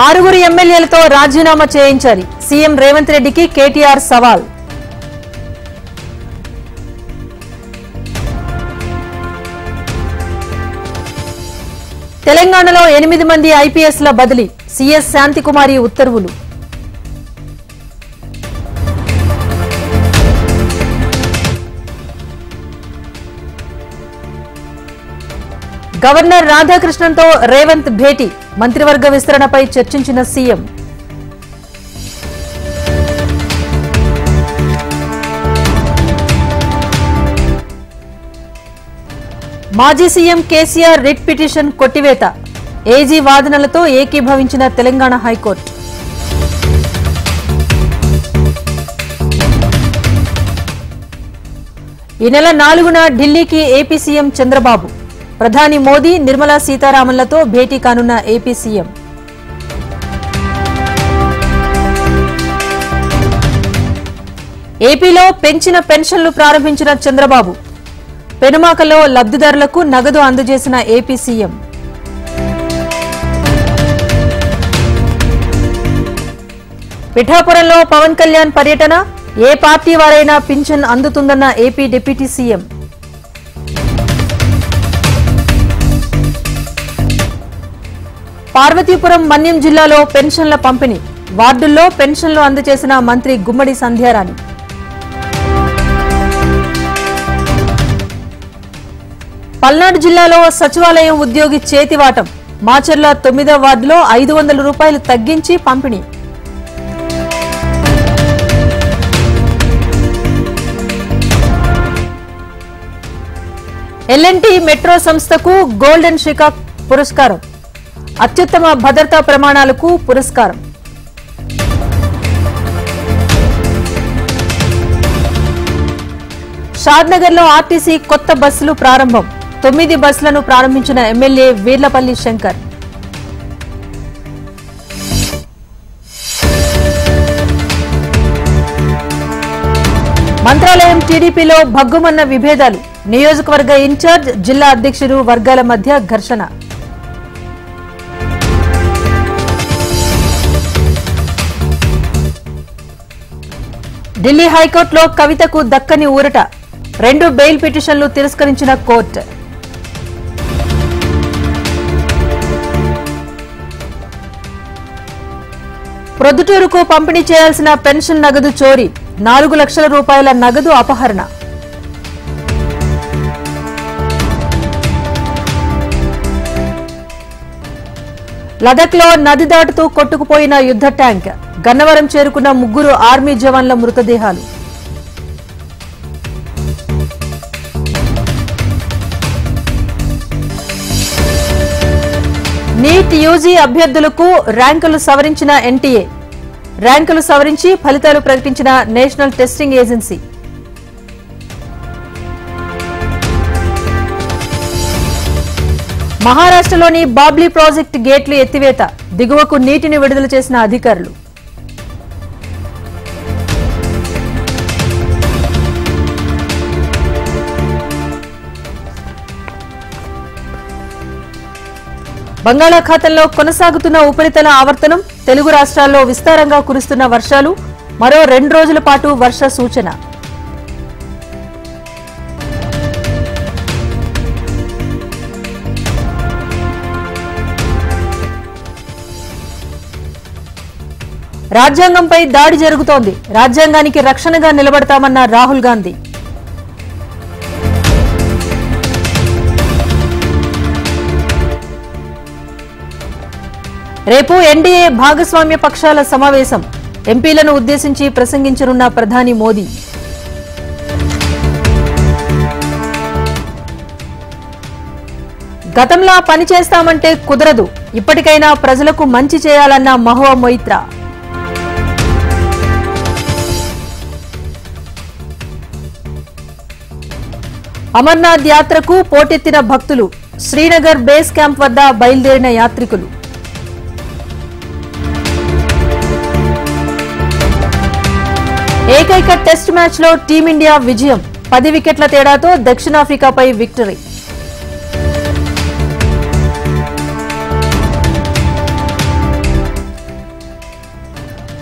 ఆరుగురు ఎమ్మెల్యేలతో రాజీనామా చేయించాలి. సీఎం రేవంత్ రెడ్డికి కేటీఆర్ సవాల్. తెలంగాణలో 8 మంది ఐపీఎస్ల బదిలీ. సీఎస్ శాంతికుమారి ఉత్తర్వులు. గవర్నర్ రాధాకృష్ణన్తో రేవంత్ భేటీ. మంత్రివర్గ విస్తరణపై చర్చించిన సీఎం. మాజీ సీఎం కేసీఆర్ రిట్ పిటిషన్ కొట్టివేత. ఏజీ వాదనలతో ఏకీభవించిన తెలంగాణ హైకోర్టు. ఈ నెల 4న ఢిల్లీకి ఏపీ సీఎం చంద్రబాబు. ప్రధాని మోదీ, నిర్మలా సీతారామన్లతో భేటీ కానున్న ఏపీ సీఎం. ఏపీలో పెంచిన పెన్షన్లు ప్రారంభించిన చంద్రబాబు. పెనుమాకలో లబ్ధిదారులకు నగదు అందజేసిన ఏపీ సీఎం. పిఠాపురంలో పవన్ కళ్యాణ్ పర్యటన. ఏ పార్టీ వారైనా పింఛన్ అందుతుందన్న AP deputy CM. Parvathipuram Manyam జిల్లాలో పెన్షన్ల పంపిణీ. వార్డుల్లో పెన్షన్లు అందజేసిన మంత్రి గుమ్మడి సంధ్యారాణి. పల్నాడు జిల్లాలో సచివాలయం ఉద్యోగి చేతివాటం. మాచర్ల 9వ వార్డులో 500 రూపాయలు తగ్గించి పంపిణీ. ఎల్ఎన్టీ మెట్రో సంస్థకు గోల్డెన్ షికాక్ పురస్కారం. అత్యుత్తమ భద్రతా ప్రమాణాలకు పురస్కారం. షాద్నగర్లో ఆర్టీసీ కొత్త బస్సులు ప్రారంభం. 9 బస్సులను ప్రారంభించిన ఎమ్మెల్యే వీర్లపల్లి శంకర్. మంత్రాలయం టీడీపీలో భగ్గుమన్న విభేదాలు. నియోజకవర్గ ఇన్ఛార్జ్, జిల్లా అధ్యక్షుడు వర్గాల మధ్య ఘర్షణ. ఢిల్లీ హైకోర్టులో కవితకు దక్కని ఊరట. 2 బెయిల్ పిటిషన్లు తిరస్కరించిన కోర్టు. ప్రొద్దుటూరుకు పంపిణీ చేయాల్సిన పెన్షన్ నగదు చోరీ. 4 లక్షల రూపాయల నగదు అపహరణ. లదఖ్లో నది దాటుతూ కొట్టుకుపోయిన యుద్ధ ట్యాంక్. గన్నవరం చేరుకున్న 3 ఆర్మీ జవాన్ల మృతదేహాలు. నీట్ యూజీ అభ్యర్థులకు ర్యాంకులు సవరించిన ఎన్టీఏ. ర్యాంకులు సవరించి ఫలితాలు ప్రకటించిన నేషనల్ టెస్టింగ్ ఏజెన్సీ. మహారాష్ట్రలోని బాబ్లీ ప్రాజెక్టు గేట్లు ఎత్తివేత. దిగువకు నీటిని విడుదల చేసిన అధికారులు. బంగాళాఖాతంలో కొనసాగుతున్న ఉపరితల ఆవర్తనం. తెలుగు రాష్ట్రాల్లో విస్తారంగా కురుస్తున్న వర్షాలు. మరో 2 రోజుల పాటు వర్ష సూచన. రాజ్యాంగంపై దాడి జరుగుతోంది. రాజ్యాంగానికి రక్షణగా నిలబడతామన్న రాహుల్ గాంధీ. రేపు ఎన్డీఏ భాగస్వామ్య పక్షాల సమావేశం. ఎంపీలను ఉద్దేశించి ప్రసంగించనున్న ప్రధాని మోదీ. గతంలా పనిచేస్తామంటే కుదరదు. ఇప్పటికైనా ప్రజలకు మంచి చేయాలన్న మహువా మొయిత్రా. అమర్నాథ్ యాత్రకు పోటెత్తిన భక్తులు. శ్రీనగర్ బేస్ క్యాంప్ వద్ద బయలుదేరిన యాత్రికులు. ఏకైక టెస్ట్ మ్యాచ్లో టీమిండియా విజయం. 10 వికెట్ల తేడాతో దక్షిణాఫ్రికాపై విక్టరీ.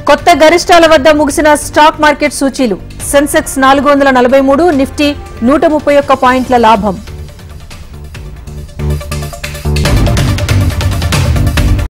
కొత్త గరిష్టాల వద్ద ముగిసిన స్టాక్ మార్కెట్ సూచీలు. సెన్సెక్స్ 443, నిఫ్టీ 131 పాయింట్ల లాభం.